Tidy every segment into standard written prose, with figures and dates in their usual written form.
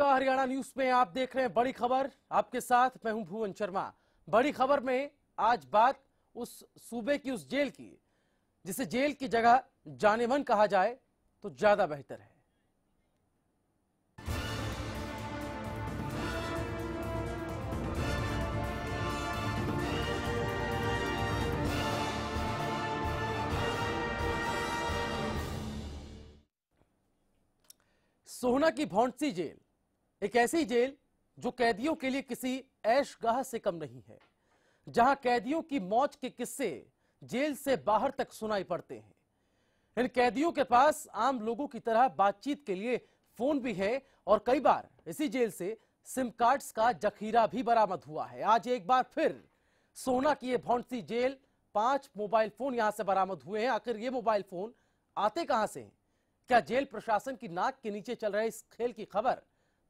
Haryana news में आप देख रहे हैं बड़ी खबर। आपके साथ मैं हूं भुवन शर्मा। बड़ी खबर में आज बात उस सूबे की, उस जेल की जिसे जेल की जगह जानेमन कहा जाए तो ज्यादा बेहतर है। सोहना की भौंडसी जेल एक ऐसी जेल जो कैदियों के लिए किसी ऐशगाह से कम नहीं है, जहां कैदियों की मौज के किस्से जेल से बाहर तक सुनाई पड़ते हैं। इन कैदियों के पास आम लोगों की तरह बातचीत के लिए फोन भी है और कई बार इसी जेल से सिम कार्ड्स का जखीरा भी बरामद हुआ है। आज एक बार फिर सोहना की ये भौंडसी जेल 5 मोबाइल फोन यहां से बरामद हुए हैं। आखिर ये मोबाइल फोन आते कहां से हैं? क्या जेल प्रशासन की नाक के नीचे चल रहे इस खेल की खबर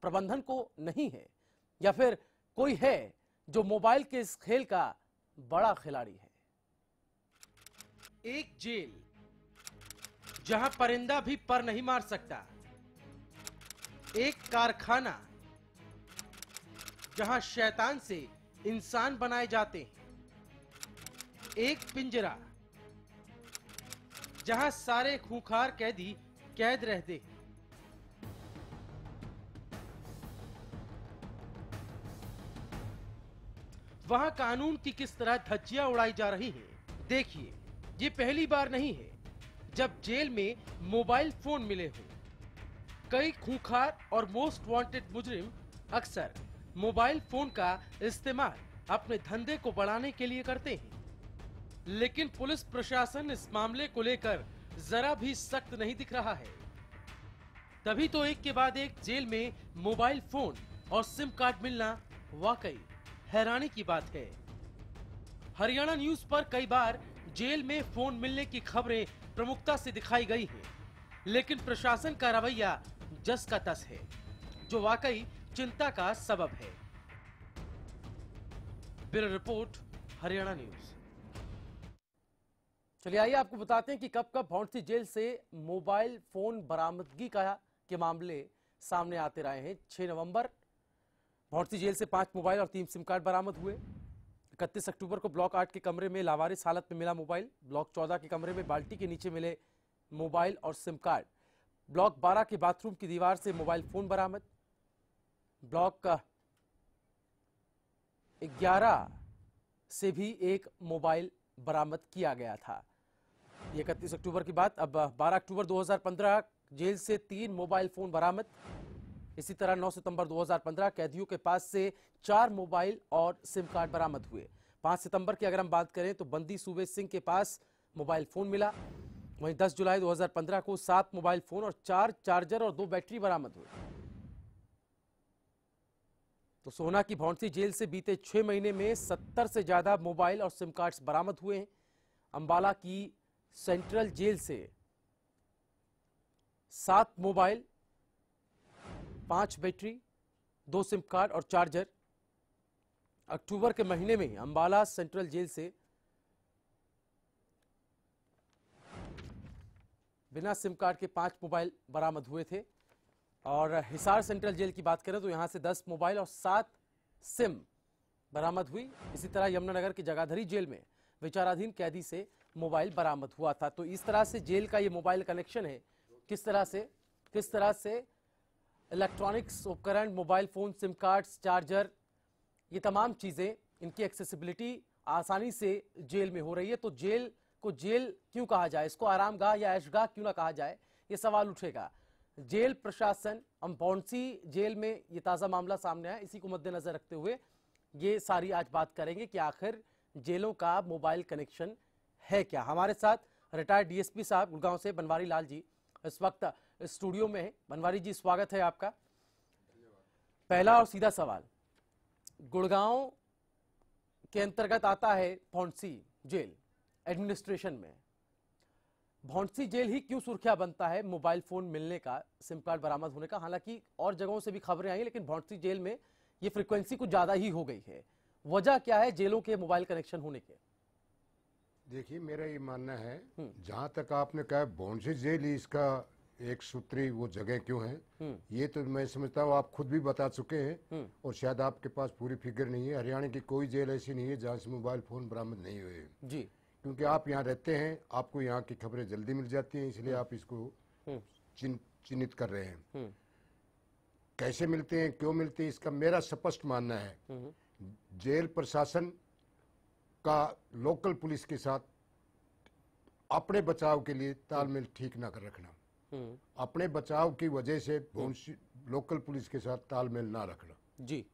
प्रबंधन को नहीं है, या फिर कोई है जो मोबाइल के इस खेल का बड़ा खिलाड़ी है? एक जेल जहां परिंदा भी पर नहीं मार सकता, एक कारखाना जहां शैतान से इंसान बनाए जाते हैं, एक पिंजरा जहां सारे खूंखार कैदी कैद रहते हैं। वहां कानून की किस तरह धज्जियां उड़ाई जा रही हैं। देखिए, ये पहली बार नहीं है जब जेल में मोबाइल फोन मिले हों। कई खूंखार और मोस्ट वांटेड मुजरिम अक्सर मोबाइल फोन का इस्तेमाल अपने धंधे को बढ़ाने के लिए करते हैं, लेकिन पुलिस प्रशासन इस मामले को लेकर जरा भी सख्त नहीं दिख रहा है। तभी तो एक के बाद एक जेल में मोबाइल फोन और सिम कार्ड मिलना वाकई हैरानी की बात है। हरियाणा न्यूज पर कई बार जेल में फोन मिलने की खबरें प्रमुखता से दिखाई गई हैं, लेकिन प्रशासन का रवैया जस का तस है, जो वाकई चिंता का सबब है। Bureau report, Haryana news. चलिए आइए आपको बताते हैं कि कब कब भौंडसी जेल से मोबाइल फोन बरामदगी के मामले सामने आते रहे हैं। 6 नवंबर भौंडसी जेल से 5 मोबाइल और 3 सिम कार्ड बरामद हुए। 31 अक्टूबर को ब्लॉक 8 के कमरे में लावारिस हालत में मिला मोबाइल। ब्लॉक 14 के कमरे में बाल्टी के नीचे मिले मोबाइल और सिम कार्ड। ब्लॉक 12 के बाथरूम की दीवार से मोबाइल फोन बरामद। ब्लॉक 11 से भी एक मोबाइल बरामद किया गया था। ये 31 अक्टूबर की बात। अब 12 अक्टूबर 2015 जेल से 3 मोबाइल फोन बरामद। इसी तरह 9 सितंबर 2015 कैदियों के पास से 4 मोबाइल और सिम कार्ड बरामद हुए। 5 सितंबर की अगर हम बात करें तो बंदी सूबे सिंह के पास मोबाइल फोन मिला। वहीं 10 जुलाई 2015 को 7 मोबाइल फोन और 4 चार्जर और 2 बैटरी बरामद हुए। तो सोहना की भौंडसी जेल से बीते 6 महीने में 70 से ज्यादा मोबाइल और सिम कार्ड्स बरामद हुए हैं। अंबाला की सेंट्रल जेल से 7 मोबाइल, 5 बैटरी, 2 सिम कार्ड और चार्जर। अक्टूबर के महीने में अंबाला सेंट्रल जेल से बिना सिम कार्ड के 5 मोबाइल बरामद हुए थे। और हिसार सेंट्रल जेल की बात करें तो यहां से 10 मोबाइल और 7 सिम बरामद हुई। इसी तरह यमुनानगर की जगाधरी जेल में विचाराधीन कैदी से मोबाइल बरामद हुआ था। तो इस तरह से जेल का ये मोबाइल कनेक्शन है, किस तरह से इलेक्ट्रॉनिक्स उपकरण, mobile phone, SIM cards, charger, ये तमाम चीजें, इनकी एक्सेसिबिलिटी आसानी से जेल में हो रही है। तो जेल को जेल क्यों कहा जाए, इसको आरामगाह या ऐशगाह क्यों ना कहा जाए, ये सवाल उठेगा। जेल प्रशासन, हम भौंडसी जेल में ये ताजा मामला सामने आया, इसी को मद्देनजर रखते हुए ये सारी आज बात करेंगे कि आखिर जेलों का मोबाइल कनेक्शन है क्या। हमारे साथ रिटायर्ड डीएसपी साहब गुड़गांव से बनवारी लाल जी इस वक्त स्टूडियो में है। बनवारी जी, स्वागत है आपका। पहला और सीधा सवाल, गुड़गांव के अंतर्गत आता है भौंडसी जेल एडमिनिस्ट्रेशन में। भौंडसी जेल ही क्यों सुर्खियां बनता है मोबाइल फोन मिलने का, सिम कार्ड बरामद होने का? हालांकि और जगहों से भी खबरें आई, लेकिन भौंडसी जेल में ये फ्रीक्वेंसी कुछ ज्यादा ही हो गई है। वजह क्या है जेलों के मोबाइल कनेक्शन होने के? देखिए, मेरा ये मानना है, जहाँ तक आपने कहा भौंडसी जेल ही इसका एक सूत्री वो जगह क्यों है, ये तो मैं समझता हूँ आप खुद भी बता चुके हैं और शायद आपके पास पूरी फिगर नहीं है। हरियाणा की कोई जेल ऐसी नहीं है जहाँ से मोबाइल फ़ोन बरामद नहीं हुए जी। क्योंकि आप यहाँ रहते हैं, आपको यहाँ की खबरें जल्दी मिल जाती हैं, इसलिए आप इसको चिन्हित कर रहे हैं। कैसे मिलते हैं, क्यों मिलते हैं, इसका मेरा स्पष्ट मानना है जेल प्रशासन का लोकल पुलिस के साथ अपने बचाव के लिए तालमेल ठीक ना कर रखना, अपने बचाव की वजह से लोकल पुलिस के साथ तालमेल ना रखना जी।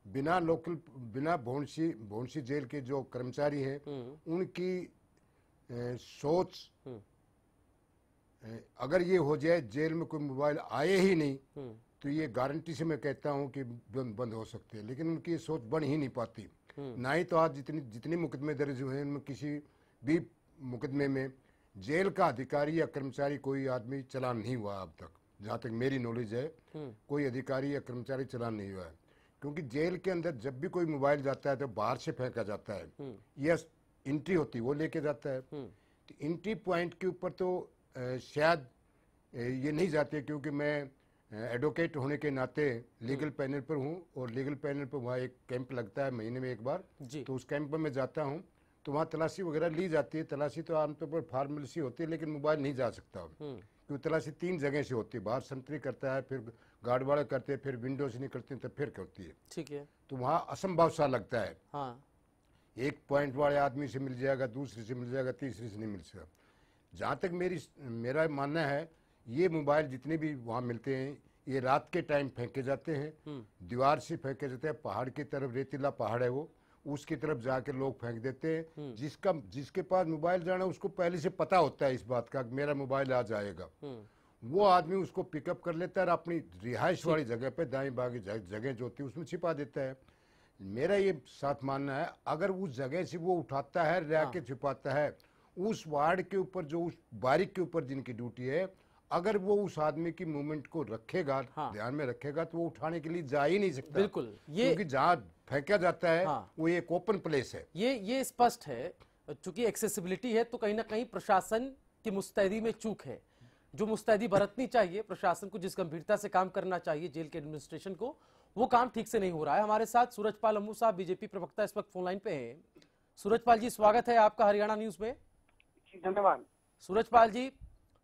बिना भौंडसी जेल के जो कर्मचारी हैं उनकी सोच अगर ये हो जाए जेल में कोई मोबाइल आए ही नहीं तो ये गारंटी से मैं कहता हूं कि बंद हो सकते हैं, लेकिन उनकी सोच बन ही नहीं पाती। ना ही तो आज जितने मुकदमे दर्ज हुए हैं उनमें किसी भी मुकदमे में जेल का अधिकारी या कर्मचारी कोई आदमी चालान नहीं हुआ अब तक, जहाँ तक मेरी नॉलेज है कोई अधिकारी या कर्मचारी चालान नहीं हुआ है। क्योंकि जेल के अंदर जब भी कोई मोबाइल जाता है तो बाहर से फेंका जाता है या एंट्री होती है वो लेके जाता है। तो एंट्री पॉइंट के ऊपर तो शायद ये नहीं जाते, क्योंकि मैं एडवोकेट होने के नाते लीगल पैनल पर हूँ और लीगल पैनल पर वहाँ एक कैंप लगता है महीने में एक बार, तो उस कैंप पर मैं जाता हूँ तो वहाँ तलाशी वगैरह ली जाती है। तलाशी तो आमतौर पर फार्मेलिटी होती है, लेकिन मोबाइल नहीं जा सकता क्योंकि तलाशी 3 जगह से होती है, बाहर संतरी करता है, फिर गार्ड वाले करते हैं, फिर विंडो से निकलते हैं, तब फिर करती है। ठीक है, तो वहाँ असंभव सा लगता है। हाँ। एक पॉइंट वाले आदमी से मिल जाएगा, दूसरे से मिल जाएगा, तीसरे से नहीं मिल सकता। जहाँ तक मेरा मानना है ये मोबाइल जितने भी वहाँ मिलते हैं ये रात के टाइम फेंके जाते हैं, दीवार से फेंके जाते हैं, पहाड़ की तरफ, रेतीला पहाड़ है वो, उसकी तरफ जाके लोग फेंक देते हैं। जिसके पास मोबाइल जाना उसको पहले से पता होता है इस बात का मेरा मोबाइल आ जाएगा, वो आदमी उसको पिकअप कर लेता है और अपनी रिहाइश वाली जगह पे दाएं बागी जगह जो होती है उसमें छिपा देता है। मेरा ये साथ मानना है अगर उस जगह से वो उठाता है, रह के छिपाता है, उस वार्ड के ऊपर जो उस बारिक के ऊपर जिनकी ड्यूटी है, अगर वो उस आदमी की मूवमेंट को रखेगा, ध्यान में रखेगा, तो वो उठाने के लिए जा ही नहीं सकता। बिल्कुल, ये क्योंकि जहाँ फेंका जाता है वो एक ओपन प्लेस है। ये स्पष्ट है, चूंकि एक्सेसिबिलिटी है तो कहीं ना कहीं प्रशासन की मुस्तैदी में चूक है। जो मुस्तैदी बरतनी चाहिए प्रशासन को, जिस गंभीरता से काम करना चाहिए जेल के एडमिनिस्ट्रेशन को, वो काम ठीक से नहीं हो रहा है। हमारे साथ सूरजपाल अम्मू साहब बीजेपी प्रवक्ता इस वक्त फोन लाइन पे हैं। सूरजपाल जी, स्वागत है आपका हरियाणा न्यूज में। धन्यवाद। सूरजपाल जी,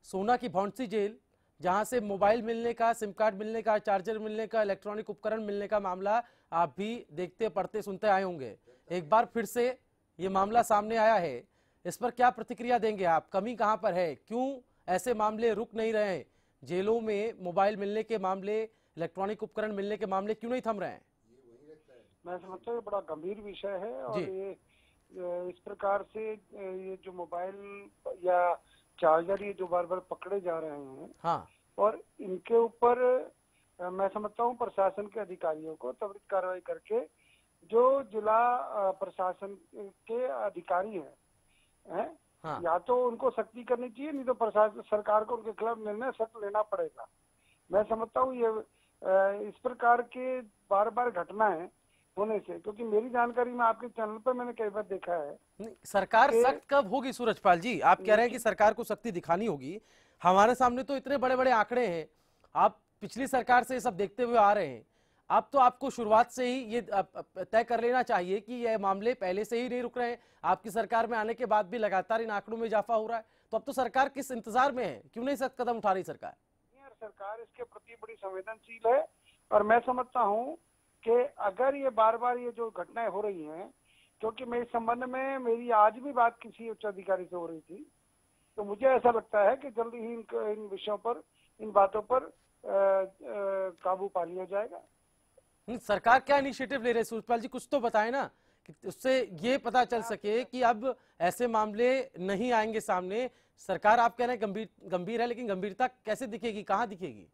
सोना की भौंडसी जेल, जहां से मोबाइल मिलने का, सिम कार्ड मिलने का, चार्जर मिलने का, इलेक्ट्रॉनिक उपकरण मिलने का मामला आप भी देखते, पढ़ते, सुनते आए होंगे, एक बार फिर से ये मामला सामने आया है, इस पर क्या प्रतिक्रिया देंगे आप? कमी कहां पर है? क्यों ऐसे मामले रुक नहीं रहे? जेलों में मोबाइल मिलने के मामले, इलेक्ट्रॉनिक उपकरण मिलने के मामले क्यों नहीं थम रहे हैं? मैं समझता हूँ बड़ा गंभीर विषय है और ये इस प्रकार से ये जो मोबाइल या चार्जर ये जो बार बार पकड़े जा रहे हैं, हाँ, और इनके ऊपर मैं समझता हूँ प्रशासन के अधिकारियों को त्वरित कार्रवाई करके जो जिला प्रशासन के अधिकारी हैं, हाँ, या तो उनको सख्ती करनी चाहिए, नहीं तो प्रशासन सरकार को उनके खिलाफ निर्णय सख्त लेना पड़ेगा। मैं समझता हूँ ये इस प्रकार के बार बार घटनाएं होने से, क्योंकि मेरी जानकारी में आपके चैनल पर मैंने कई बार देखा है। सरकार सख्त कब होगी सूरजपाल जी? आप कह रहे हैं कि सरकार को सख्ती दिखानी होगी, हमारे सामने तो इतने बड़े बड़े आंकड़े हैं, आप पिछली सरकार से ये सब देखते हुए आ रहे हैं, अब तो आपको शुरुआत से ही ये तय कर लेना चाहिए कि ये मामले पहले से ही नहीं रुक रहे हैं, आपकी सरकार में आने के बाद भी लगातार इन आंकड़ों में इजाफा हो रहा है, तो अब तो सरकार किस इंतजार में है? क्यों नहीं सख्त कदम उठा रही सरकार? सरकार इसके प्रति बड़ी संवेदनशील है और मैं समझता हूँ कि अगर ये बार बार ये जो घटनाएं हो रही हैं, क्योंकि मेरे संबंध में मेरी आज भी बात किसी उच्च अधिकारी से हो रही थी, तो मुझे ऐसा लगता है कि जल्दी ही इन विषयों पर, इन बातों पर काबू पा लिया जाएगा। सरकार क्या इनिशिएटिव ले रही है सूरजपाल जी? कुछ तो बताएं ना, कि उससे ये पता चल सके कि अब ऐसे मामले नहीं आएंगे सामने। सरकार आप कह रहे हैं गंभीर है, लेकिन गंभीरता कैसे दिखेगी, कहाँ दिखेगी?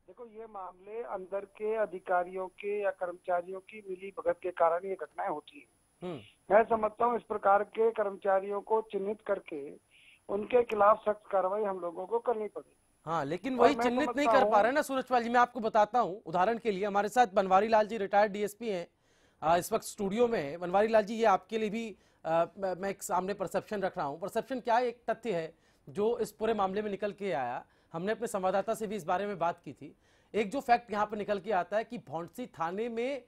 देखो, ये मामले अंदर के अधिकारियों के या कर्मचारियों की मिली भगत के कारण ये घटनाएं होती हैं। मैं समझता हूँ इस प्रकार के कर्मचारियों को चिन्हित करके उनके खिलाफ सख्त कार्रवाई हम लोगों को करनी पड़ेगी। हाँ, लेकिन वही चिन्हित नहीं कर पा रहे ना सूरजपाल जी। मैं आपको बताता हूँ उदाहरण के लिए, हमारे साथ बनवारी लाल जी रिटायर्ड डीएसपी हैं इस वक्त स्टूडियो में। बनवारी लाल जी, ये आपके लिए भी मैं एक सामने परसेप्शन रख रहा हूँ। परसेप्शन क्या है, एक तथ्य है जो इस पूरे मामले में निकल के आया, हमने अपने संवाददाता से भी इस बारे में बात की थी। एक जो फैक्ट यहाँ पर निकल के आता है कि भौंडसी थाने में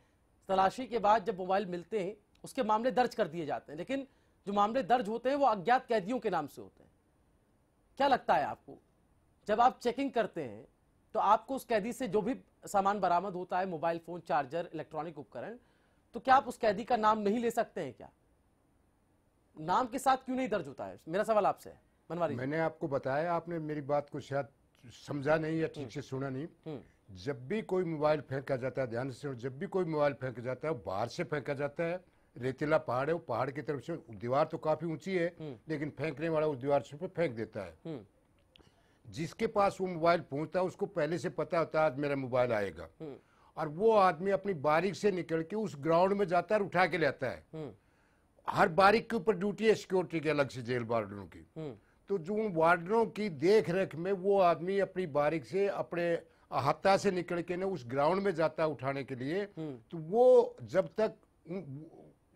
तलाशी के बाद जब मोबाइल मिलते हैं उसके मामले दर्ज कर दिए जाते हैं, लेकिन जो मामले दर्ज होते हैं वो अज्ञात कैदियों के नाम से होते हैं। क्या लगता है आपको, जब आप चेकिंग करते हैं तो आपको उस कैदी से जो भी सामान बरामद होता है, मोबाइल फोन, चार्जर, इलेक्ट्रॉनिक उपकरण, तो क्या आप उस कैदी का नाम नहीं ले सकते हैं? क्या नाम के साथ क्यों नहीं दर्ज होता है? मेरा सवाल आपसे है बनवारी। मैंने आपको बताया, आपने मेरी बात को शायद समझा नहीं या ठीक से सुना नहीं। जब भी कोई मोबाइल फेंका जाता है, ध्यान से, जब भी कोई मोबाइल फेंका जाता है बाहर से फेंका जाता है। रेतीला पहाड़ है, वो पहाड़ की तरफ से, दीवार तो काफी ऊंची है लेकिन फेंकने वाला उस दीवार से फेंक देता है। जिसके पास वो मोबाइल पहुंचता है उसको पहले से पता होता है आज मेरा मोबाइल आएगा, और वो आदमी अपनी बारीक से निकल के उस ग्राउंड में जाता है और उठा के लेता है। हर बारीक के ऊपर ड्यूटी है सिक्योरिटी की, अलग से जेल वार्डनों की। तो जो वार्डनों की देख रेख में वो आदमी अपनी बारीक से अपने अहाता से निकल के ना उस ग्राउंड में जाता है उठाने के लिए। तो वो जब तक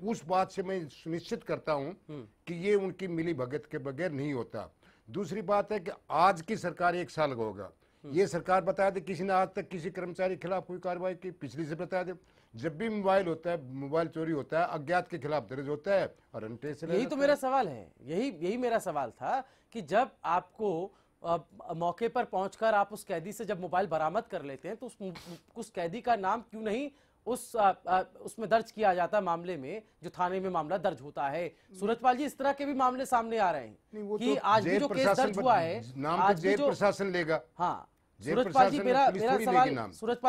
उस बात से मैं सुनिश्चित करता हूं कि ये उनकी मिली भगत के बगैर नहीं होता। दूसरी बात है कि आज की सरकार 1 साल का होगा, ये सरकार बताया था किसी ने आज तक किसी कर्मचारी के खिलाफ कोई कार्रवाई की? पिछली से बताया था, जब भी मोबाइल होता है, मोबाइल चोरी होता है, अज्ञात के खिलाफ दर्ज होता है और अंटे से। यही तो मेरा सवाल है, यही मेरा सवाल था कि जब आपको मौके पर पहुंचकर आप उस कैदी से जब मोबाइल बरामद कर लेते हैं तो उस कैदी का नाम क्यों नहीं उसमें दर्ज किया जाता मामले में, जो थाने में मामला दर्ज होता है? सूरजपाल जी, इस तरह के भी मामले सामने आ रहे हैं कि तो आज भी जो केस दर्ज हुआ है, नाम तो जेल प्रशासन लेगा। हाँ सूरजपाल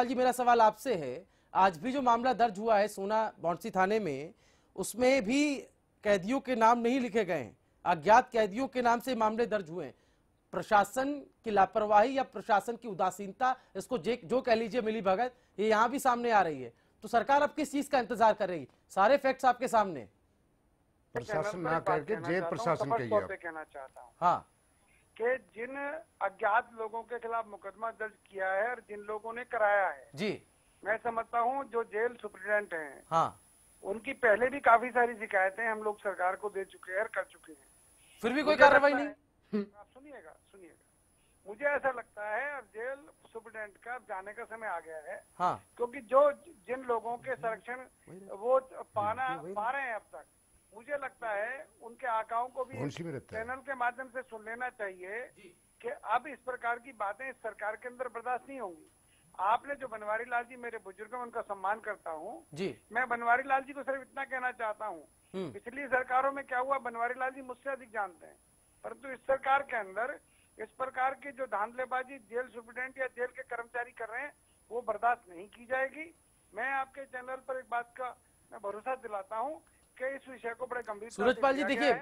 जी, मेरा सवाल आपसे है, आज भी जो मामला दर्ज हुआ है सोना भौंडसी थाने में, उसमें भी कैदियों के नाम नहीं लिखे गए हैं, अज्ञात कैदियों के नाम से मामले दर्ज हुए हैं। प्रशासन की लापरवाही या प्रशासन की उदासीनता, इसको जो कह लीजिए मिली भगत, ये यहाँ भी सामने आ रही है। तो सरकार अब किस चीज का इंतजार कर रही? सारे फैक्ट्स आपके सामने। प्रशासन ना करके जेल प्रशासन कहना चाहता हूँ हाँ, कि जिन अज्ञात लोगों के खिलाफ मुकदमा दर्ज किया है और जिन लोगों ने कराया है जी, मैं समझता हूँ जो जेल सुप्रिटेंडेंट हैं, हाँ, उनकी पहले भी काफी सारी शिकायतें हम लोग सरकार को दे चुके हैं और कर चुके हैं, फिर भी कोई कार्रवाई नहीं। सुनिएगा, मुझे ऐसा लगता है अब जेल सुप्रिटेंडेंट का जाने का समय आ गया है। हाँ, क्योंकि जिन लोगों के संरक्षण वो पा रहे हैं अब तक, मुझे लगता है उनके आकाओं को भी चैनल के माध्यम से सुन लेना चाहिए कि अब इस प्रकार की बातें इस सरकार के अंदर बर्दाश्त नहीं होंगी। आपने जो बनवारी लाल जी मेरे बुजुर्ग हैं, उनका सम्मान करता हूँ जी। मैं बनवारी लाल जी को सिर्फ इतना कहना चाहता हूँ, पिछली सरकारों में क्या हुआ बनवारी लाल जी मुझसे अधिक जानते हैं, परंतु इस सरकार के अंदर इस प्रकार की जो धांधलेबाजी जेल सुप्रिटेंडेंट या जेल के कर्मचारी कर रहे हैं वो बर्दाश्त नहीं की जाएगी। मैं आपके चैनल पर एक बात का मैं भरोसा दिलाता हूं कि इस विषय को बड़े गंभीर। सूरजपाल जी देखिए,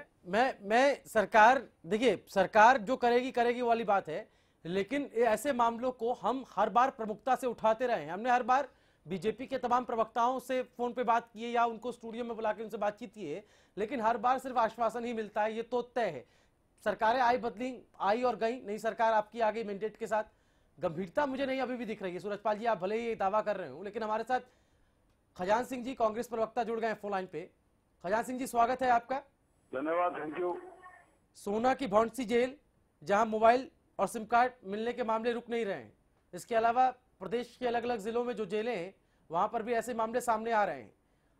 मैं सरकार जो करेगी वाली बात है, लेकिन ऐसे मामलों को हम हर बार प्रमुखता से उठाते रहे हैं। हमने हर बार बीजेपी के तमाम प्रवक्ताओं से फोन पे बात की है या उनको स्टूडियो में बुला के उनसे बातचीत की है, लेकिन हर बार सिर्फ आश्वासन ही मिलता है। ये तो तय है, सरकारें आई और गई, नई सरकार आपकी आ गई मैंडेट के साथ। गंभीरता मुझे नहीं अभी भी दिख रही है। सूरजपाल जी, आप भले ही ये दावा कर रहे हो, लेकिन हमारे साथ खजान सिंह जी कांग्रेस प्रवक्ता जुड़ गए फोन लाइन पे। खजान सिंह जी, स्वागत है आपका। धन्यवाद, थैंक यू। सोना की भौंडसी जेल, जहां मोबाइल और सिम कार्ड मिलने के मामले रुक नहीं रहे हैं, इसके अलावा प्रदेश के अलग अलग जिलों में जो जेलें हैं वहां पर भी ऐसे मामले सामने आ रहे हैं।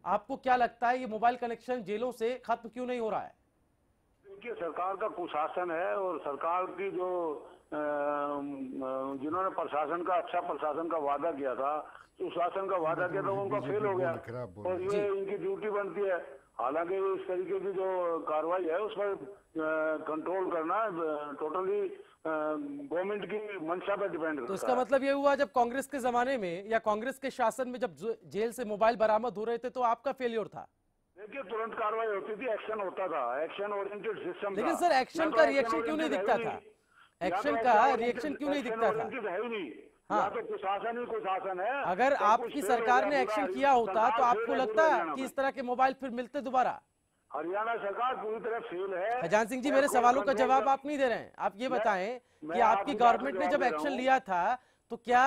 आपको क्या लगता है ये मोबाइल कनेक्शन जेलों से खत्म क्यों नहीं हो रहा है? देखिए, सरकार का कुशासन है और सरकार की जो जिन्होंने प्रशासन का अच्छा प्रशासन का वादा किया था, सुशासन का वादा किया था, उनका फेल हो गया और ये इनकी ड्यूटी बनती है। हालांकि इस तरीके की जो कार्रवाई है उस पर कंट्रोल करना टोटली गवर्नमेंट की मंशा पर डिपेंड करता है। तो इसका मतलब ये हुआ जब कांग्रेस के जमाने में या कांग्रेस के शासन में जब जेल से मोबाइल बरामद हो रहे थे तो आपका फेलियर था? देखिए, तुरंत कार्रवाई होती थी, एक्शन होता था, एक्शन ओरिएंटेड सिस्टम। लेकिन सर एक्शन का रिएक्शन क्यों नहीं दिखता था? एक्शन का रिएक्शन क्यों नहीं दिखता था? है ही नहीं। हाँ, तो कुशासन ही कुशासन है। अगर आपकी सरकार ने एक्शन किया होता तो आपको लगता है कि इस तरह के मोबाइल फिर मिलते दोबारा? हरियाणा सरकार पूरी तरह फेल है। खजान सिंह जी, मेरे सवालों का जवाब आप नहीं दे रहे हैं। आप ये बताएं कि आपकी गवर्नमेंट ने जब एक्शन लिया था तो क्या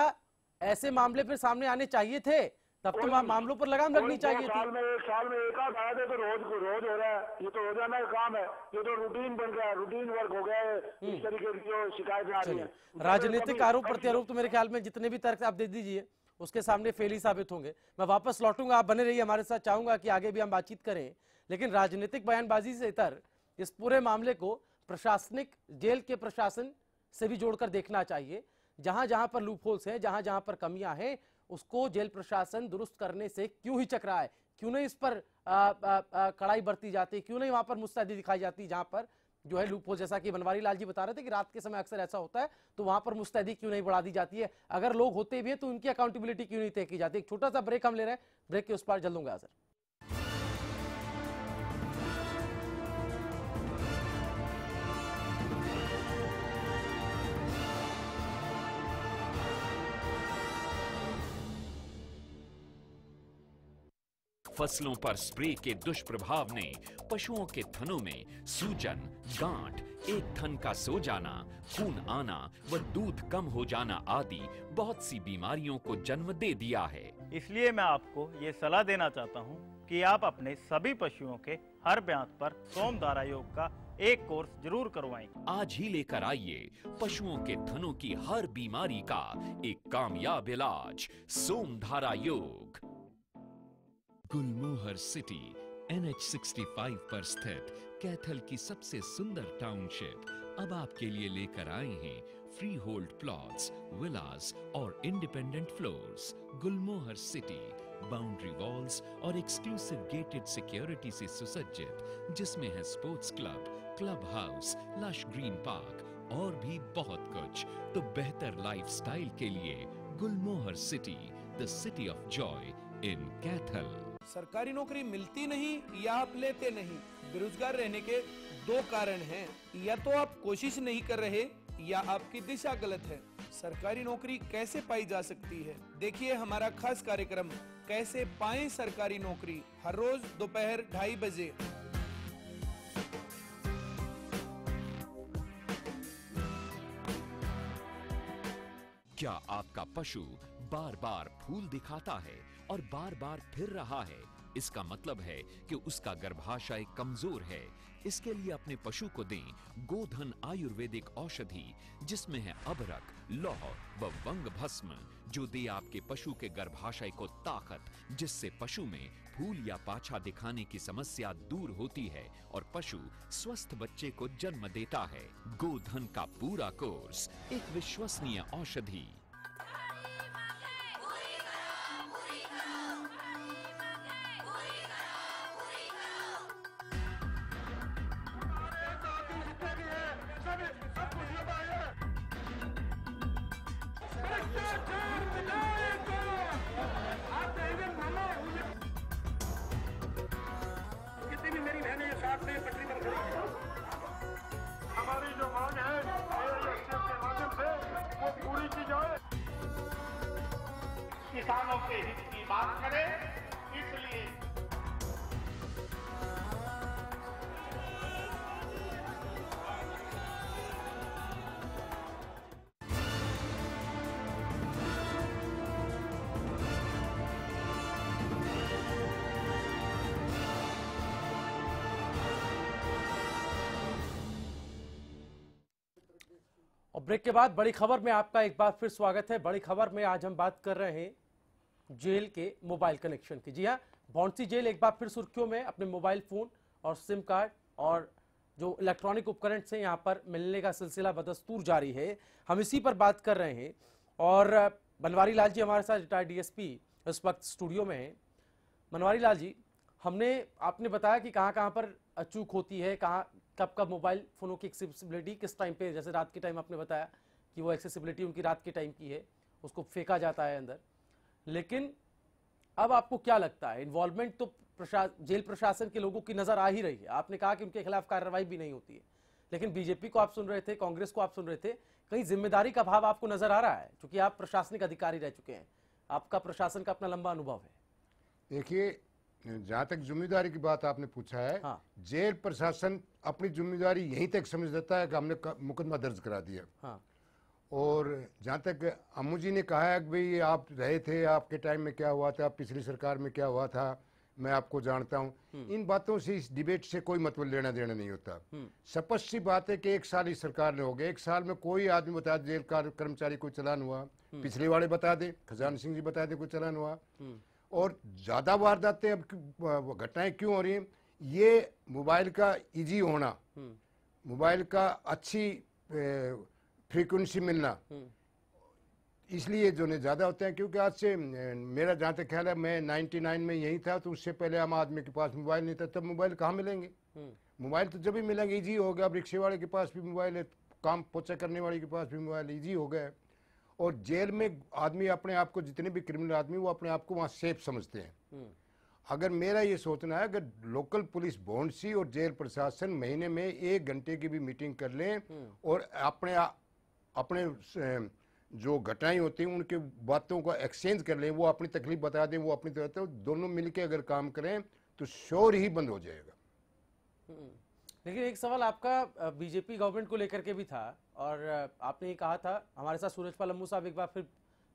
ऐसे मामले फिर सामने आने चाहिए थे? तब तो मामलों पर लगाम लगनी चाहिए थी। एक साल में एक आध आया तो रोज हो रहा है। ये तो रोजाना का काम है, ये तो रूटीन बन गया, रूटीन वर्क हो गया है। इस तरीके की जो शिकायतें आ रही हैं, राजनीतिक आरोप प्रत्यारोप तो मेरे ख्याल में जितने भी तर्क आप दे दीजिए उसके सामने फेल ही साबित होंगे। मैं वापस लौटूंगा, आप बने रहिए हमारे साथ, चाहूंगा कि आगे भी हम बातचीत करें, लेकिन राजनीतिक बयानबाजी से इतर इस पूरे मामले को प्रशासनिक, जेल के प्रशासन से भी जोड़कर देखना चाहिए। जहां जहां पर लूप होल्स हैं, जहां जहां पर कमियां हैं, उसको जेल प्रशासन दुरुस्त करने से क्यों हिचक रहा है? क्यों नहीं इस पर कड़ाई बरती जाती? क्यों नहीं वहां पर मुस्तैदी दिखाई जाती जहां पर जो है लूप होल? जैसा कि बनवारी लाल जी बता रहे थे कि रात के समय अक्सर ऐसा होता है, तो वहां पर मुस्तैदी क्यों नहीं बढ़ा दी जाती है? अगर लोग होते भी हैं तो उनकी अकाउंटेबिलिटी क्यों नहीं तय की जाती? एक छोटा सा ब्रेक हम ले रहे हैं, ब्रेक के उस पार जल्द होंगे हाजिर। फसलों पर स्प्रे के दुष्प्रभाव ने पशुओं के थनों में सूजन, गांठ, एक थन का सो जाना, खून आना व दूध कम हो जाना आदि बहुत सी बीमारियों को जन्म दे दिया है। इसलिए मैं आपको ये सलाह देना चाहता हूँ कि आप अपने सभी पशुओं के हर ब्यांत पर सोमधारा योग का एक कोर्स जरूर करवाएं। आज ही लेकर आइए पशुओं के थनों की हर बीमारी का एक कामयाब इलाज, सोमधारा योग। गुलमोहर सिटी NH65 पर स्थित कैथल की सबसे सुंदर टाउनशिप अब आपके लिए लेकर आए हैं फ्री होल्ड प्लॉट्स, विलास और independent floors. Gulmohar city boundary walls और एक्सक्लूसिव गेटेड सिक्योरिटी से सुसज्जित, जिसमें है sports club, club house, lush green park और भी बहुत कुछ। तो बेहतर लाइफस्टाइल के लिए Gulmohar city, the city of joy in Kaithal. सरकारी नौकरी मिलती नहीं या आप लेते नहीं, बेरोजगार रहने के दो कारण हैं। या तो आप कोशिश नहीं कर रहे या आपकी दिशा गलत है। सरकारी नौकरी कैसे पाई जा सकती है, देखिए हमारा खास कार्यक्रम कैसे पाएं सरकारी नौकरी, हर रोज दोपहर 2:30 बजे। क्या आपका पशु बार बार फूल दिखाता है और बार बार फिर रहा है? इसका मतलब है कि उसका गर्भाशय कमजोर है। इसके लिए अपने पशु को दें गोधन आयुर्वेदिक औषधि, जिसमें है अबरक, लौह व वंग भस्म, जो दे आपके पशु के गर्भाशय को ताकत, जिससे पशु में फूल या पाछा दिखाने की समस्या दूर होती है और पशु स्वस्थ बच्चे को जन्म देता है। गोधन का पूरा कोर्स, एक विश्वसनीय औषधि। हमारी जो मांग है के माध्यम से वो पूरी की जाए। किसानों के हित की बात करें, इसलिए और ब्रेक के बाद बड़ी खबर में आपका एक बार फिर स्वागत है। बड़ी खबर में आज हम बात कर रहे हैं जेल के मोबाइल कनेक्शन की। जी हाँ, भौंसी जेल एक बार फिर सुर्खियों में, अपने मोबाइल फोन और सिम कार्ड और जो इलेक्ट्रॉनिक उपकरण से यहाँ पर मिलने का सिलसिला बदस्तूर जारी है। हम इसी पर बात कर रहे हैं और बनवारी लाल जी हमारे साथ रिटायर्ड DSP इस वक्त स्टूडियो में हैं। बनवारी लाल जी, आपने बताया कि कहाँ कहाँ पर चूक होती है, कहाँ कब कब मोबाइल फ़ोनों की एक्सेसिबिलिटी किस टाइम पे, जैसे रात के टाइम आपने बताया कि वो एक्सेसिबिलिटी उनकी रात के टाइम की है, उसको फेंका जाता है अंदर। लेकिन अब आपको क्या लगता है, इन्वॉल्वमेंट तो जेल प्रशासन के लोगों की नज़र आ ही रही है। आपने कहा कि उनके खिलाफ कार्रवाई भी नहीं होती है, लेकिन बीजेपी को आप सुन रहे थे, कांग्रेस को आप सुन रहे थे, कहीं जिम्मेदारी का भाव आपको नजर आ रहा है? क्योंकि आप प्रशासनिक अधिकारी रह चुके हैं, आपका प्रशासन का अपना लंबा अनुभव है। देखिए, जहाँ तक जिम्मेदारी की बात आपने पूछा है, हाँ। जेल प्रशासन अपनी जिम्मेदारी यहीं तक समझ लेता है कि हमने मुकदमा दर्ज करा दिया। हाँ। और जहाँ तक अम्मू जी ने कहा है कि भाई आप रहे थे, आपके टाइम में क्या हुआ था, पिछली सरकार में क्या हुआ था, मैं आपको जानता हूँ, इन बातों से, इस डिबेट से कोई मतलब लेना देना नहीं होता। स्पष्ट सी बात है कि 1 साल इस सरकार ने हो गया, 1 साल में कोई आदमी बता दे जेल का कर्मचारी कोई चलान हुआ, पिछले वाले बता दे, खजान सिंह जी बता दे कोई चलान हुआ। और ज्यादा वारदातें अब घटनाएं क्यों हो रही हैं? ये मोबाइल का इजी होना, मोबाइल का अच्छी फ्रीक्वेंसी मिलना, इसलिए जो ने ज्यादा होते हैं। क्योंकि आज से मेरा जहाँ तक ख्याल है, मैं 99 में यही था, तो उससे पहले आम आदमी के पास मोबाइल नहीं था, तब मोबाइल कहाँ मिलेंगे? मोबाइल तो जब भी मिलेंगे, इजी हो गया। अब रिक्शे वाले के पास भी मोबाइल है, काम पोछा करने वाले के पास भी मोबाइल, इजी हो गया। और जेल में आदमी अपने आप को, जितने भी क्रिमिनल आदमी, वो अपने आप को वहाँ सेफ समझते हैं। अगर मेरा ये सोचना है, अगर लोकल पुलिस बॉन्डसी और जेल प्रशासन महीने में 1 घंटे की भी मीटिंग कर लें और अपने जो घटनाएं होती हैं उनके बातों का एक्सचेंज कर लें, वो अपनी तकलीफ बता दें, वो अपनी तरह, दोनों मिलके अगर काम करें तो शोर ही बंद हो जाएगा। लेकिन एक सवाल आपका बीजेपी गवर्नमेंट को लेकर के भी था, और आपने ये कहा था, हमारे साथ सूरजपाल अम्मू साहब एक बार फिर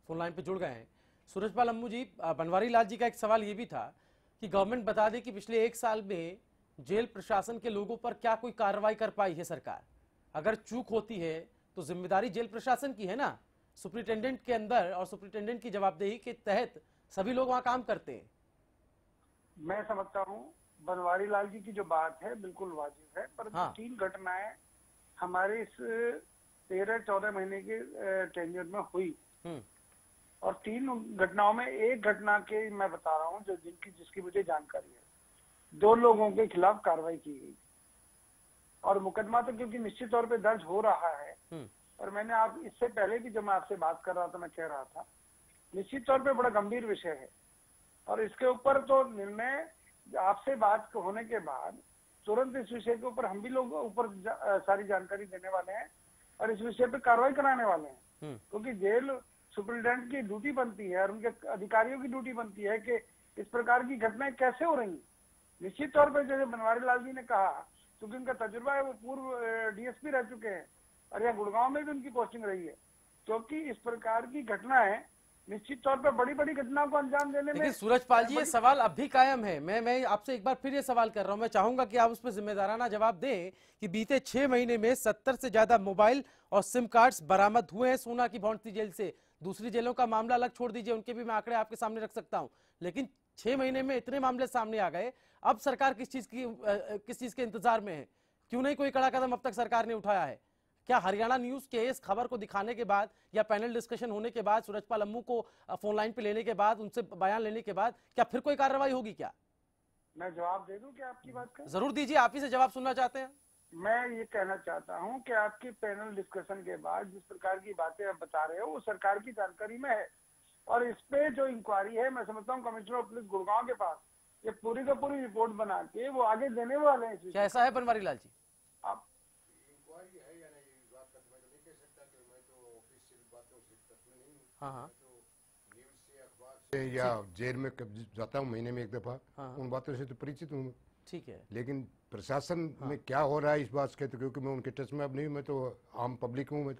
फोन लाइन पे जुड़ गए हैं। सूरजपाल अम्मू जी, बनवारी लाल जी का एक सवाल ये भी था कि गवर्नमेंट बता दे कि पिछले 1 साल में जेल प्रशासन के लोगों पर क्या कोई कार्रवाई कर पाई है सरकार? अगर चूक होती है तो जिम्मेदारी जेल प्रशासन की है ना, सुप्रिंटेंडेंट के अंदर, और सुप्रिंटेंडेंट की जवाबदेही के तहत सभी लोग वहां काम करते हैं। मैं समझता हूँ बनवारी लाल जी की जो बात है बिल्कुल वाजिब है, पर 3 घटनाएं हमारे इस 13-14 महीने के टेन्योर में हुई, और 3 घटनाओं में एक घटना के मैं बता रहा हूँ जिसकी मुझे जानकारी है। 2 लोगों के खिलाफ कार्रवाई की गई, और मुकदमा तो क्योंकि निश्चित तौर पे दर्ज हो रहा है, और मैंने आप इससे पहले भी जब मैं आपसे बात कर रहा था, मैं कह रहा था निश्चित तौर पे बड़ा गंभीर विषय है, और इसके ऊपर तो निर्णय आपसे बात होने के बाद तुरंत इस विषय के ऊपर हम भी लोग ऊपर सारी जानकारी देने वाले हैं, और इस विषय पे कार्रवाई कराने वाले हैं। क्योंकि जेल सुप्रिंटेंडेंट की ड्यूटी बनती है और उनके अधिकारियों की ड्यूटी बनती है कि इस प्रकार की घटनाएं कैसे हो रही हैं। निश्चित तौर पर जैसे बनवारी लाल जी ने कहा, क्योंकि उनका तजुर्बा है, वो पूर्व डीएसपी रह चुके हैं, और यहाँ गुड़गांव में भी उनकी पोस्टिंग रही है, क्योंकि इस प्रकार की घटनाएं निश्चित तौर पर बड़ी बड़ी घटनाओं को अंजाम देने में। सूरजपाल जी, ये सवाल अब भी कायम है। मैं आपसे एक बार फिर ये सवाल कर रहा हूं, मैं चाहूंगा कि आप उस पर जिम्मेदाराना जवाब दें कि बीते 6 महीने में 70 से ज्यादा मोबाइल और सिम कार्ड्स बरामद हुए हैं सोना की भौंडसी जेल से। दूसरी जेलों का मामला अलग छोड़ दीजिए, उनके भी मैं आंकड़े आपके सामने रख सकता हूं, लेकिन 6 महीने में इतने मामले सामने आ गए। अब सरकार किस चीज के इंतजार में है? क्यों नहीं कोई कड़ा कदम अब तक सरकार ने उठाया है? क्या हरियाणा न्यूज के इस खबर को दिखाने के बाद या पैनल डिस्कशन होने के बाद, सूरजपाल अम्मू को फोन लाइन पे लेने के बाद, उनसे बयान लेने के बाद, क्या फिर कोई कार्रवाई होगी? क्या मैं जवाब दे दूं क्या आपकी बात का? जरूर दीजिए, आप ही से जवाब सुनना चाहते हैं। मैं ये कहना चाहता हूं कि आपकी पैनल डिस्कशन के बाद जिस प्रकार की बातें आप बता रहे हो वो सरकार की जानकारी में है, और इस पे जो इंक्वायरी है, मैं समझता हूँ कमिश्नर ऑफ पुलिस गुड़गांव के पास ये पूरी का पूरी रिपोर्ट बना के वो आगे देने वाले हैं। कैसा है बनवारी लाल जी? आप हाँ, या जेल में जाता हूँ महीने में 1 दफा, उन बातों से तो परिचित हूँ। ठीक है, लेकिन प्रशासन में क्या हो रहा है इस बात के, तो क्योंकि मैं उनके टच में अब नहीं, मैं तो आम पब्लिक हूँ, मैं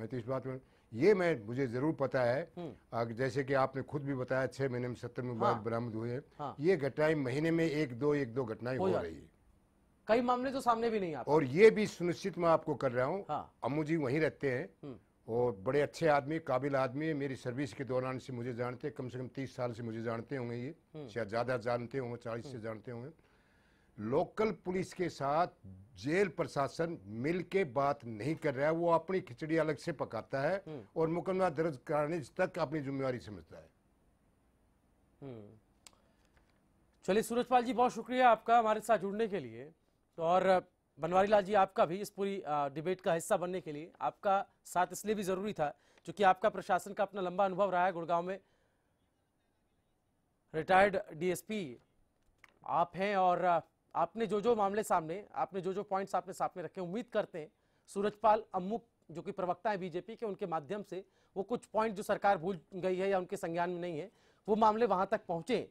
तो इस बात में ये मुझे जरूर पता है। जैसे कि आपने खुद भी बताया 6 महीने में 70 मोबाइल बरामद हुए हैं। ये घटनाएं महीने में 1-2 घटनाएं हो रही है। कई मामले तो सामने भी नहीं आते। और ये भी सुनिश्चित मैं आपको कर रहा हूँ, अम्मू जी वहीं रहते हैं और बड़े अच्छे आदमी, काबिल आदमी है। मेरी सर्विस के दौरान से मुझे जानते हैं, कम से कम 30 साल से मुझे जानते होंगे, ये शायद ज्यादा जानते होंगे, 40 से जानते होंगे। लोकल पुलिस के साथ जेल प्रशासन मिल के बात नहीं कर रहा है, वो अपनी खिचड़ी अलग से पकाता है और मुकदमा दर्ज कराने तक अपनी जिम्मेवारी समझता है। चलिए सूरजपाल जी, बहुत शुक्रिया आपका हमारे साथ जुड़ने के लिए, और बनवारी लाल जी आपका भी इस पूरी डिबेट का हिस्सा बनने के लिए। आपका साथ इसलिए भी जरूरी था क्योंकि आपका प्रशासन का अपना लंबा अनुभव रहा है। गुड़गांव में रिटायर्ड डीएसपी आप हैं, और आपने जो मामले सामने, आपने जो पॉइंट्स आपने सामने रखे, उम्मीद करते हैं सूरजपाल अम्मू जो कि प्रवक्ता है बीजेपी के, उनके माध्यम से वो कुछ पॉइंट जो सरकार भूल गई है या उनके संज्ञान में नहीं है, वो मामले वहां तक पहुंचे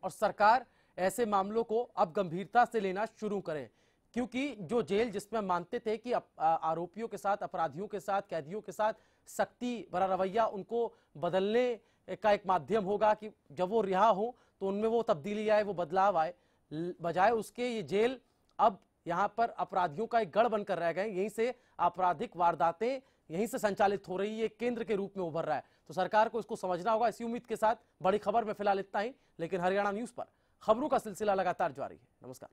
और सरकार ऐसे मामलों को अब गंभीरता से लेना शुरू करे, क्योंकि जो जेल जिसमें हम मानते थे कि आरोपियों के साथ, अपराधियों के साथ, कैदियों के साथ सख्ती भरा रवैया उनको बदलने का एक माध्यम होगा कि जब वो रिहा हो तो उनमें वो तब्दीली आए, वो बदलाव आए, बजाय उसके ये जेल अब यहाँ पर अपराधियों का एक गढ़ बनकर रह गए। यहीं से आपराधिक वारदातें यहीं से संचालित हो रही है, केंद्र के रूप में उभर रहा है। तो सरकार को इसको समझना होगा। इसी उम्मीद के साथ बड़ी खबर में फिलहाल इतना ही, लेकिन हरियाणा न्यूज पर खबरों का सिलसिला लगातार जारी है। नमस्कार।